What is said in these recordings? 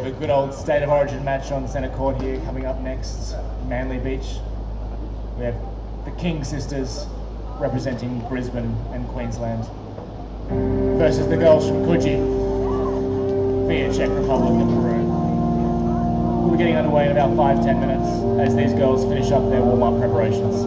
a good old State of Origin match on centre court here. Coming up next, Manly Beach. We have the King sisters representing Brisbane and Queensland versus the girls from Coogee via Czech Republic and Peru. We'll be getting underway in about 5-10 minutes as these girls finish up their warm-up preparations.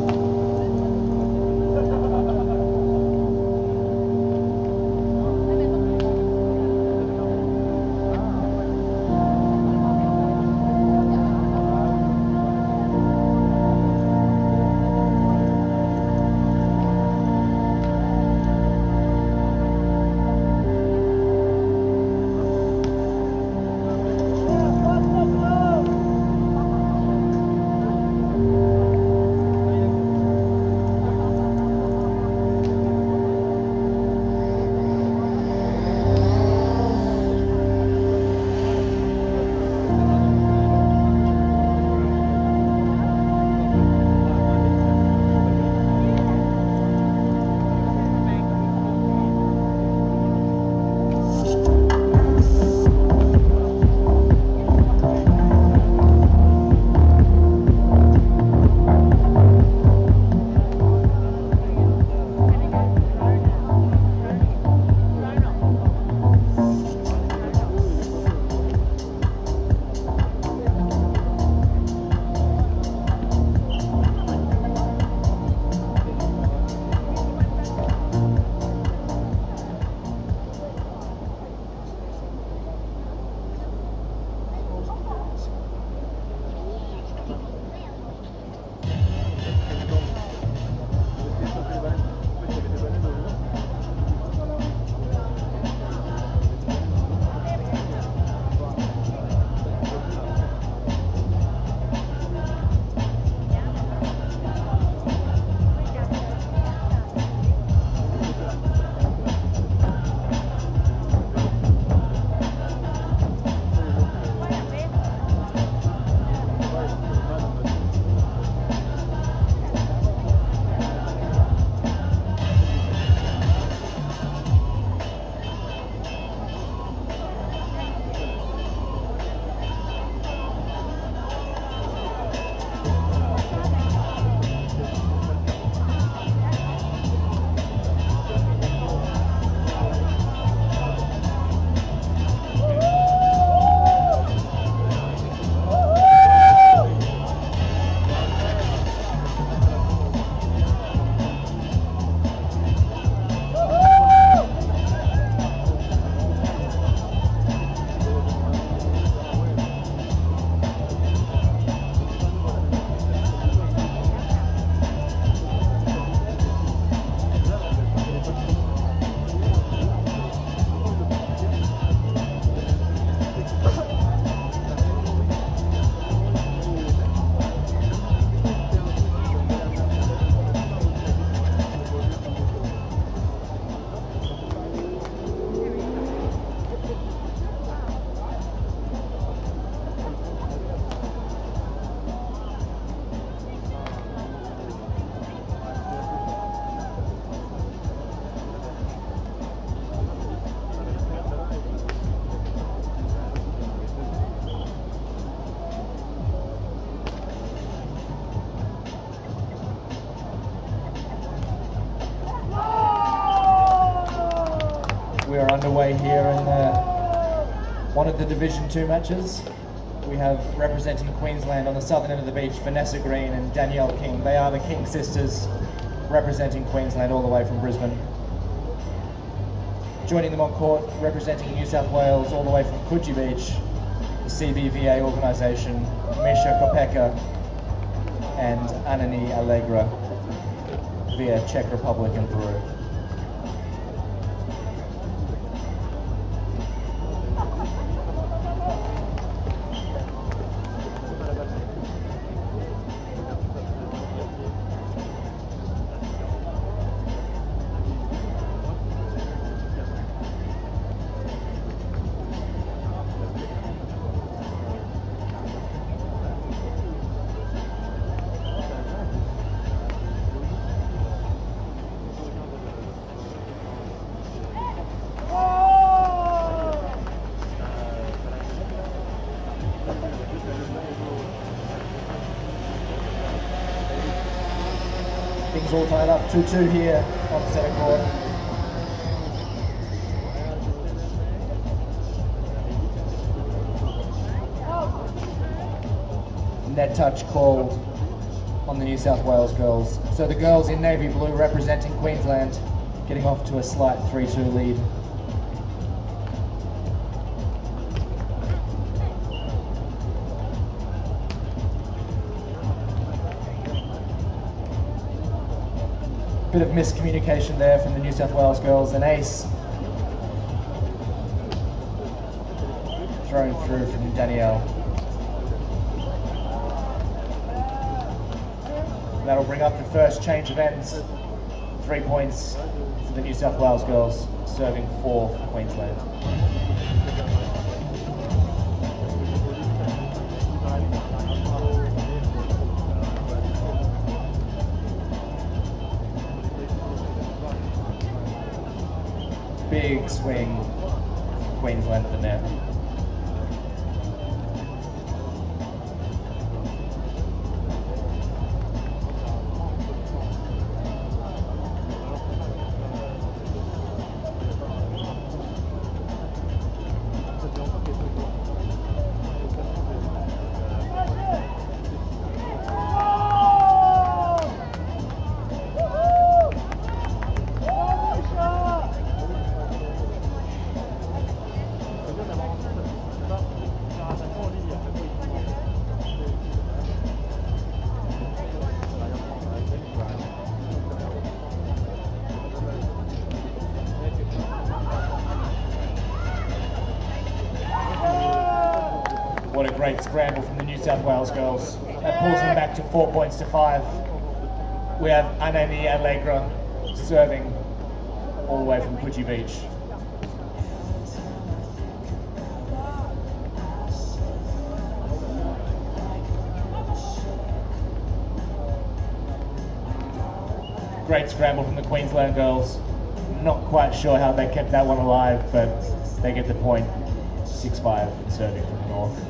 Underway here in one of the Division 2 matches. We have representing Queensland on the southern end of the beach, Vanessa Green and Danielle King. They are the King sisters representing Queensland all the way from Brisbane. Joining them on court, representing New South Wales all the way from Coogee Beach, the CBVA organisation, Misha Kopecka and Anani Alegre via Czech Republic and Peru. It's all tied up 2-2 here on the centre court. Net touch called on the New South Wales girls. So the girls in navy blue representing Queensland getting off to a slight 3-2 lead. Bit of miscommunication there from the New South Wales girls. An ace thrown through from Danielle. That'll bring up the first change of ends. 3 points for the New South Wales girls, serving 4 for Queensland. Big swing, Queensland at the net. What a great scramble from the New South Wales girls. That pulls them back to 4 points to 5. We have Alegre serving all the way from Coogee Beach. Great scramble from the Queensland girls. Not quite sure how they kept that one alive, but they get the point. 6-5 in serving from the north.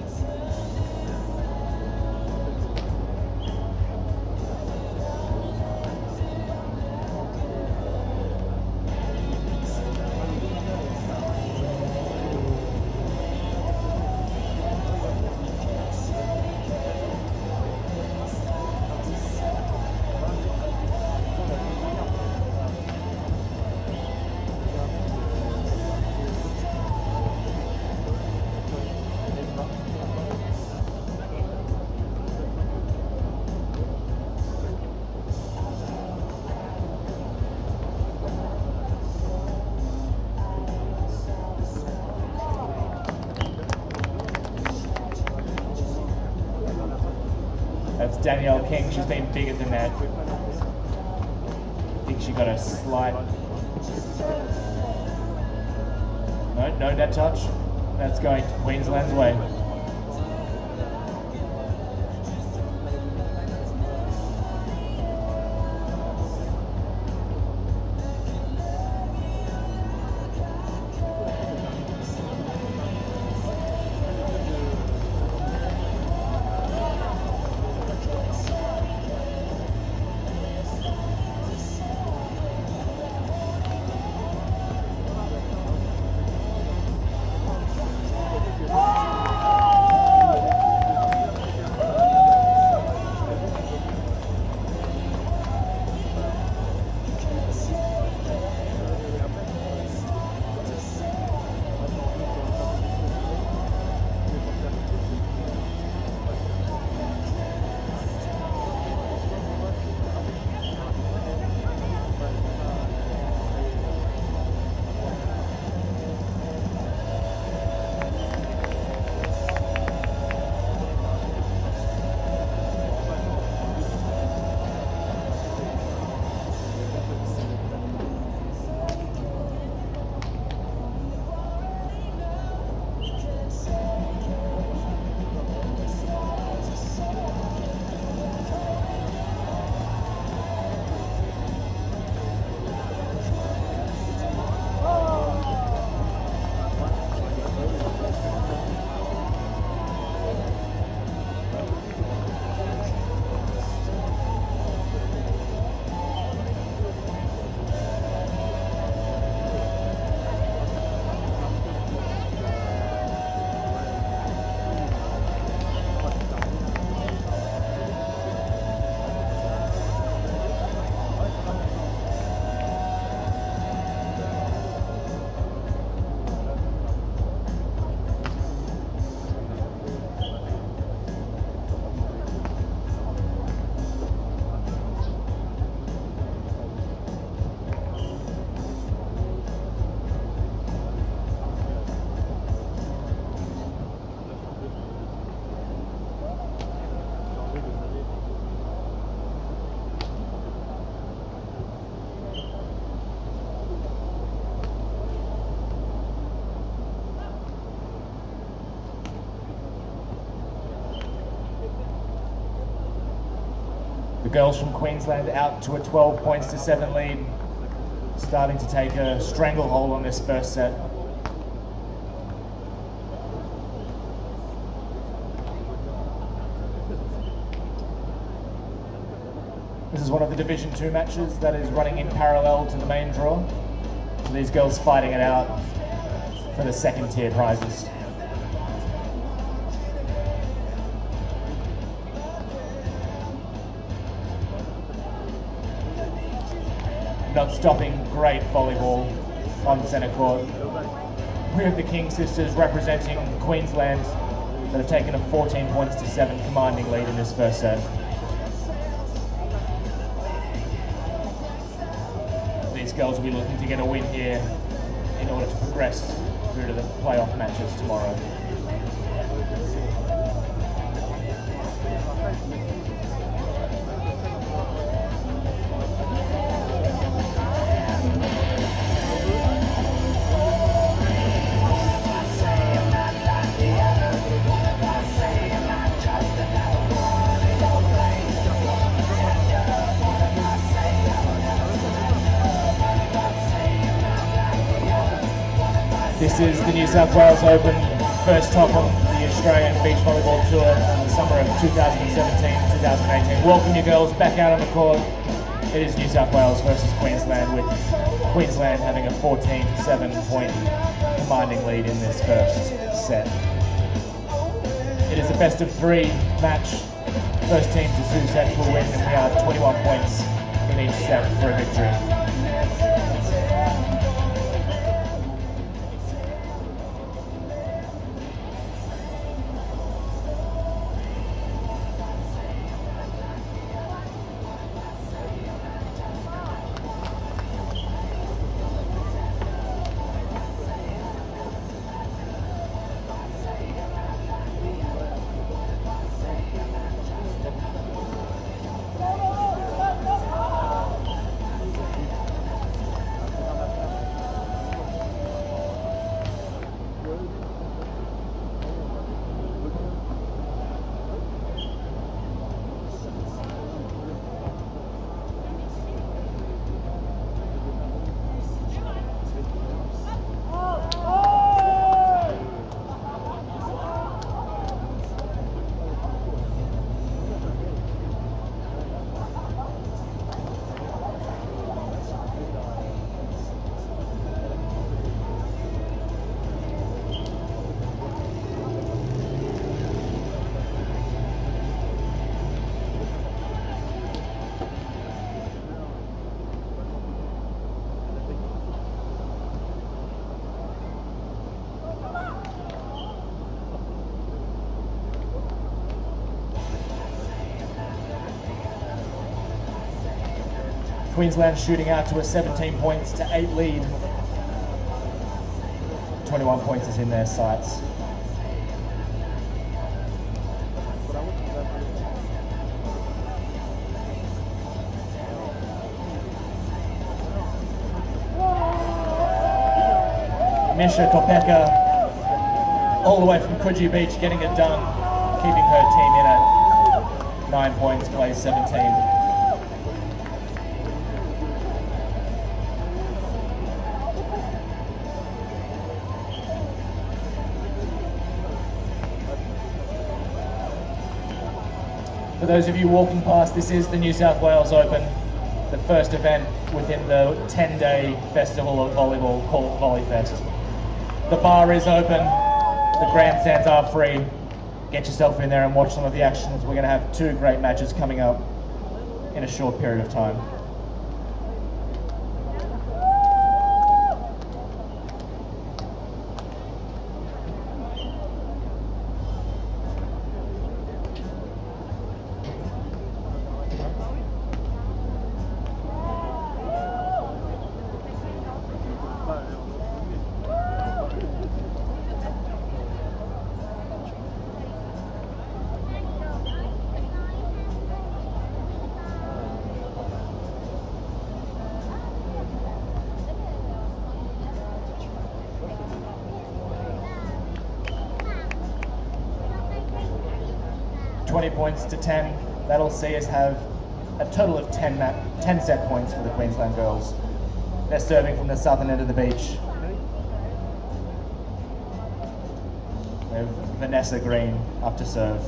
That's Danielle King. She's been big at the net. I think she got a slight... No net touch. That's going to Queensland's way. girls from Queensland out to a 12 points to 7 lead, starting to take a stranglehold on this first set. This is one of the Division 2 matches that is running in parallel to the main draw. So these girls fighting it out for the second tier prizes. Not stopping, great volleyball on centre court. We have the King sisters representing Queensland that have taken a 14 points to 7 commanding lead in this first set. These girls will be looking to get a win here in order to progress through to the playoff matches tomorrow. This is the New South Wales Open, first top on the Australian Beach Volleyball Tour in the summer of 2017-2018. Welcome you girls back out on the court. It is New South Wales versus Queensland, with Queensland having a 14-7 point commanding lead in this first set. It is a best of 3 match. First team to 2 sets will win, and we are 21 points in each set for a victory. 8 Queensland shooting out to a 17 points to 8 lead. 21 points is in their sights. Misha Kopecka, all the way from Coogee Beach, getting it done, keeping her team in at 9 points, plays 17. For those of you walking past, this is the New South Wales Open, the first event within the 10-day festival of volleyball called VolleyFest. The bar is open, the grandstands are free. Get yourself in there and watch some of the actions. We're going to have 2 great matches coming up in a short period of time. (20 points to 10). That'll see us have a total of 10 set points for the Queensland girls. They're serving from the southern end of the beach. We have Vanessa Green up to serve.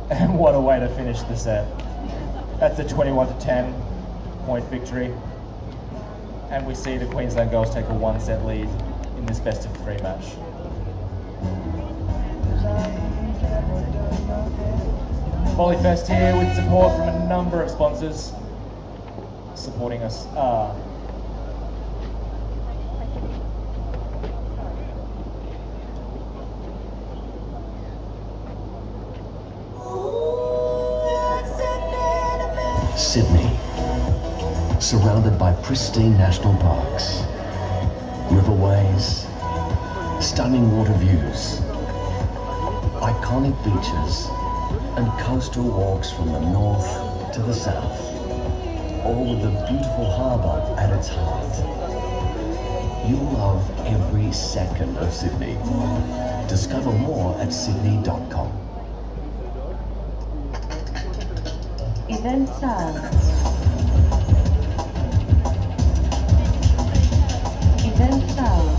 And what a way to finish the set. That's a 21-10 point victory. And we see the Queensland girls take a 1-set lead in this best of 3 match. Volleyfest here with support from a number of sponsors supporting us. Sydney, surrounded by pristine national parks, riverways, stunning water views, iconic beaches, and coastal walks from the north to the south, all with the beautiful harbour at its heart. You'll love every second of Sydney. Discover more at sydney.com. Event sound. Event sound.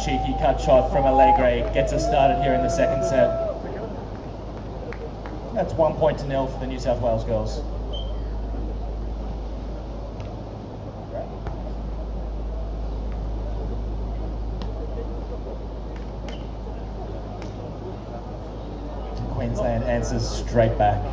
Cheeky cut shot from Alegre gets us started here in the second set. That's 1-0 for the New South Wales girls. Queensland answers straight back.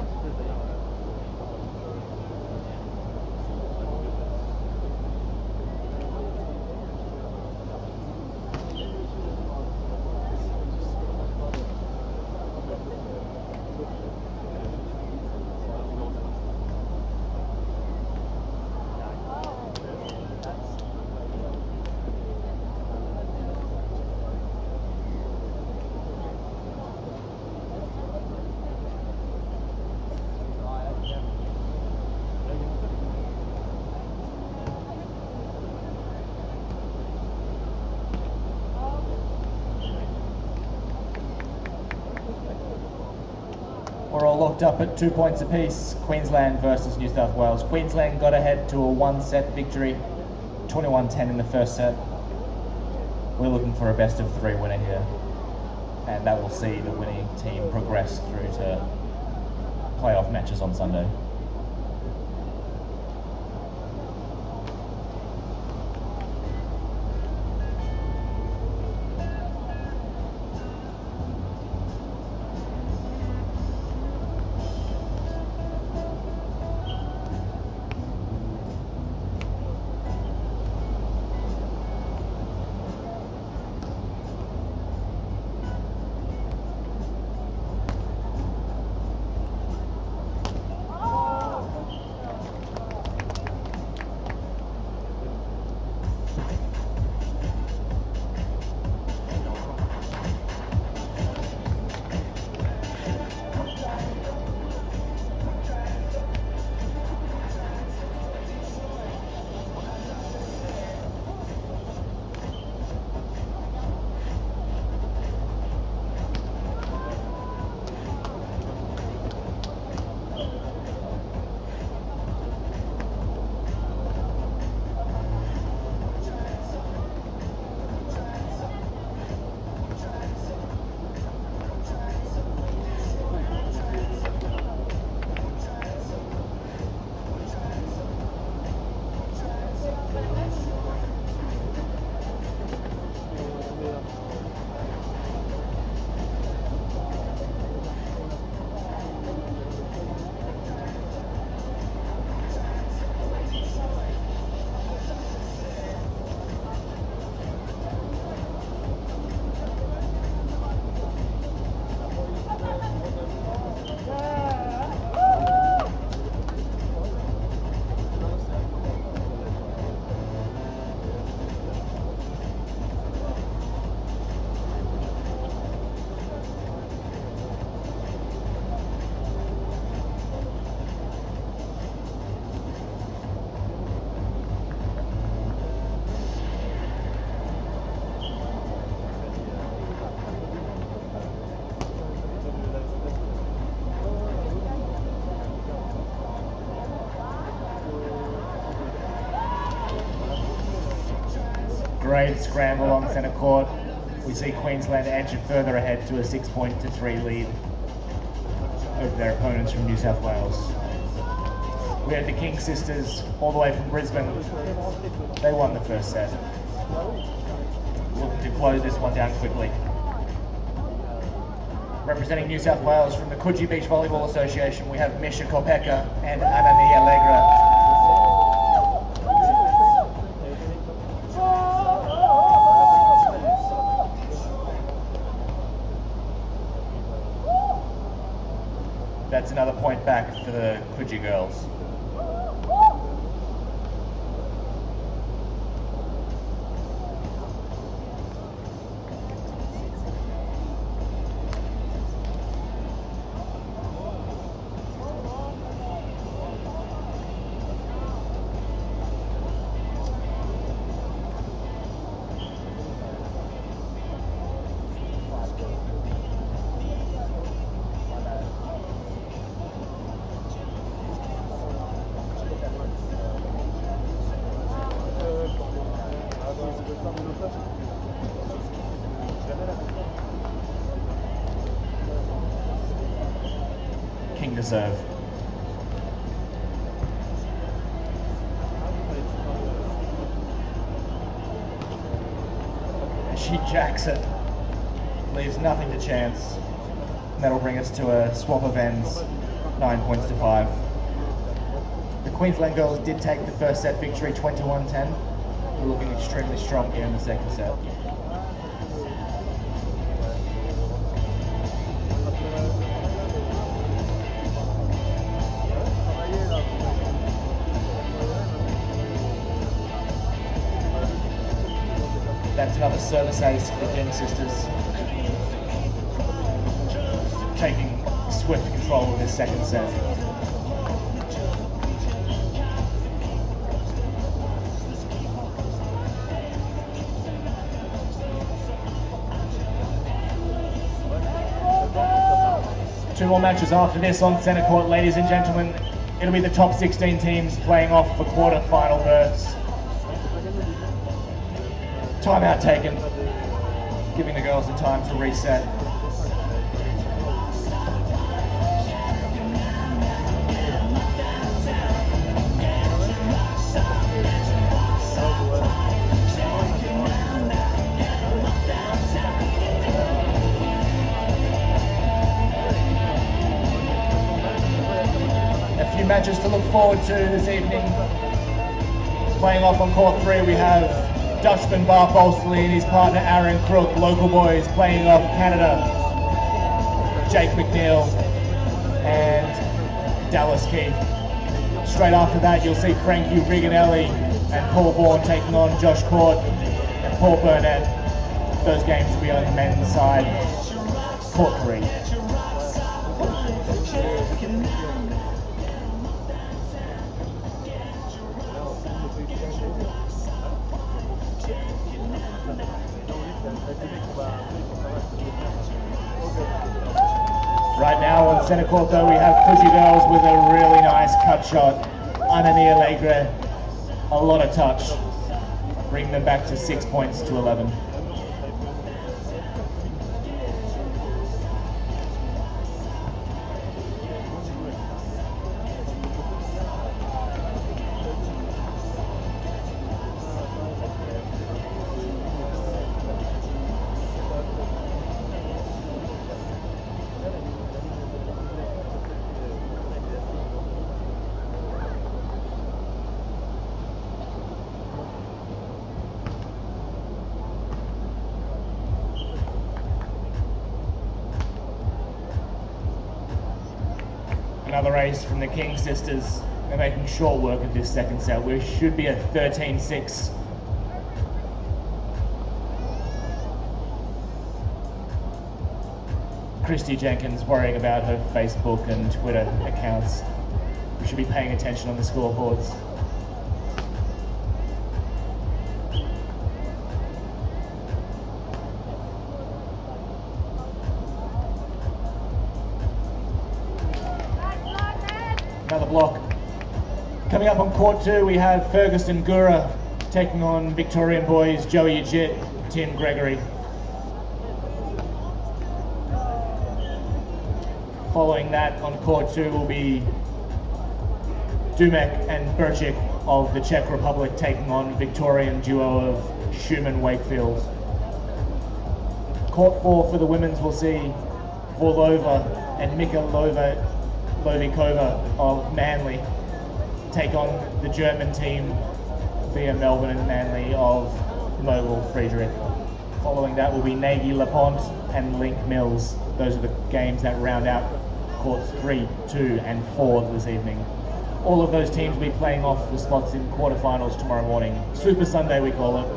We're all locked up at 2 points apiece. Queensland versus New South Wales. Queensland got ahead to a 1-set victory, 21-10 in the first set. We're looking for a best of 3 winner here, and that will see the winning team progress through to playoff matches on Sunday. Great scramble on centre court. We see Queensland edge further ahead to a 6-3 lead over their opponents from New South Wales. We had the King sisters all the way from Brisbane. They won the first set. Looking to close this one down quickly. Representing New South Wales from the Coogee Beach Volleyball Association, we have Misha Kopecka and Alegre. That's another point back for the Coogee girls. King to serve. She jacks it, leaves nothing to chance. That'll bring us to a swap of ends, 9-5. The Queensland girls did take the first set victory 21-10. They're looking extremely strong here in the second set. That's another service ace for the King sisters, taking swift control of this second set. Two more matches after this on centre court, ladies and gentlemen. It'll be the top 16 teams playing off for quarter-final berths. Timeout taken, giving the girls the time to reset. A few matches to look forward to this evening. Playing off on court 3, we have Dutchman Bart Bolsley and his partner Aaron Crook, local boys, playing off Canada, Jake McNeil and Dallas Keith. Straight after that, you'll see Frankie Riganelli and Paul Bourne taking on Josh Court and Paul Burnett. Those games will be on the men's side, court 3. Right now on centre court though, we have Coogee girls with a really nice cut shot. Alegre, a lot of touch. Bring them back to 6-11. Another ace from the King sisters. They're making short work of this second set. We should be at 13-6. Christy Jenkins worrying about her Facebook and Twitter accounts. We should be paying attention on the scoreboards. Another block. Coming up on court 2, we have Ferguson Gura taking on Victorian boys Joey Ajit, Tim Gregory. Following that on court 2 will be Dumek and Burchik of the Czech Republic taking on Victorian duo of Schumann Wakefield. Court 4 for the women's will see Vorlova and Mika Lovikova of Manly take on the German team via Melbourne and Manly of Mogul Friedrich. Following that will be Nagy Lapont and Link Mills. Those are the games that round out courts 3, 2 and 4 this evening. All of those teams will be playing off the spots in quarterfinals tomorrow morning. Super Sunday we call it.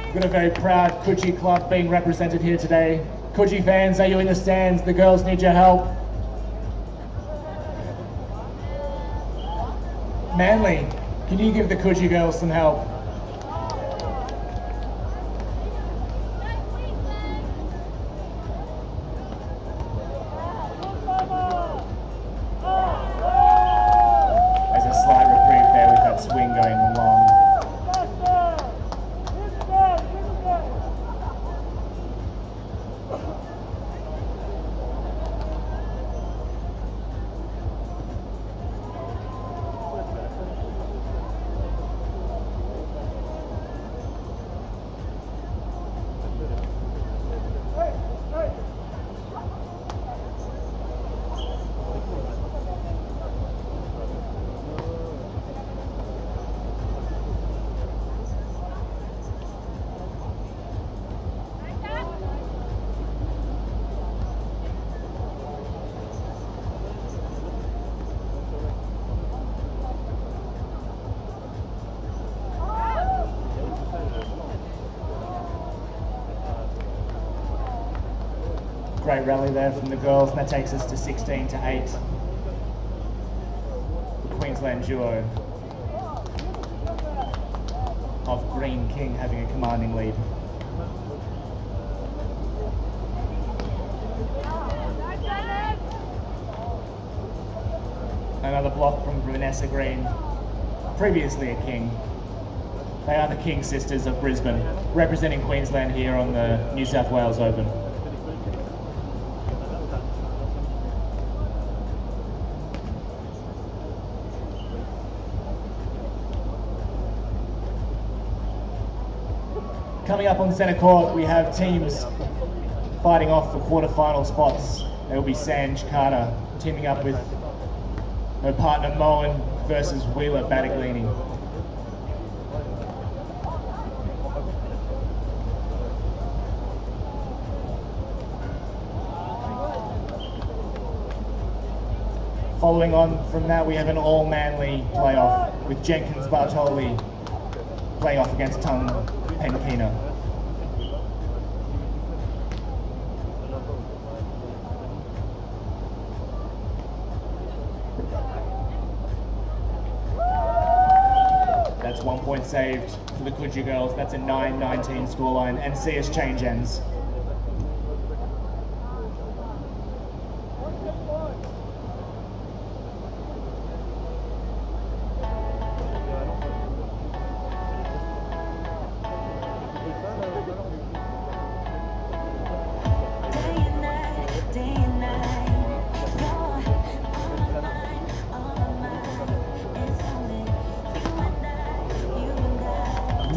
We've got a very proud Coogee club being represented here today. Coogee fans, are you in the stands? The girls need your help. Manly, can you give the Coogee girls some help? There's a slight reprieve there with that swing going along. Great rally there from the girls, and that takes us to 16-8. The Queensland duo of Green King having a commanding lead. Another block from Vanessa Green, previously a King. They are the King sisters of Brisbane, representing Queensland here on the New South Wales Open. Coming up on centre court, we have teams fighting off for quarter-final spots. There will be Sanj Carter teaming up with her partner Moen versus Wheeler Battaglini. Following on from that, we have an all-Manly playoff with Jenkins Bartoli playing off against Tung Penkina. That's 1 point saved for the Coogee girls. That's a 9-19 scoreline, and see us change ends.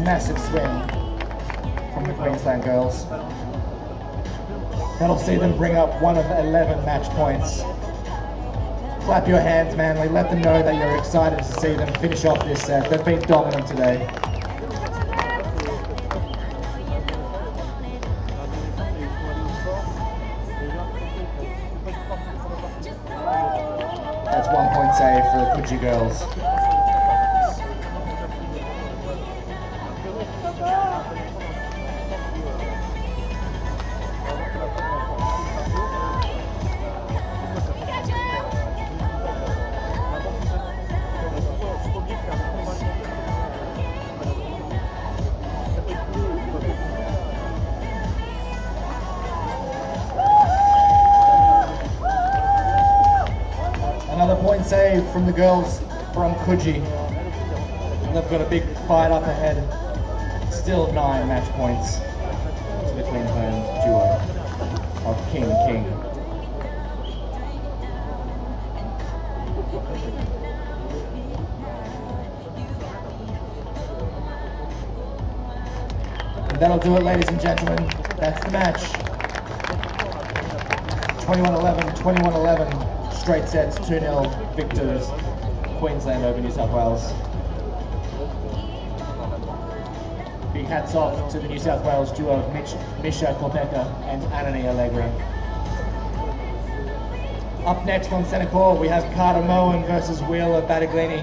Massive swing from the Queensland girls. That'll see them bring up one of 11 match points. Clap your hands, Manly. Let them know that you're excited to see them finish off this set. They've been dominant today. That's 1 point save for the Coogee girls. Another point save from the girls from Coogee. And they've got a big fight up ahead. Still 9 match points to the Queensland duo of King. And that'll do it, ladies and gentlemen. That's the match. 21-11, 21-11. Straight sets, 2-0 victors, Queensland over New South Wales. Big hats off to the New South Wales duo of Misha Kopecka and Anani Alegre. Up next on centre court we have Carter Moen versus Wheeler Battaglini.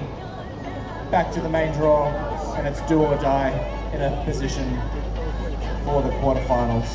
Back to the main draw, and it's do or die in a position for the quarterfinals.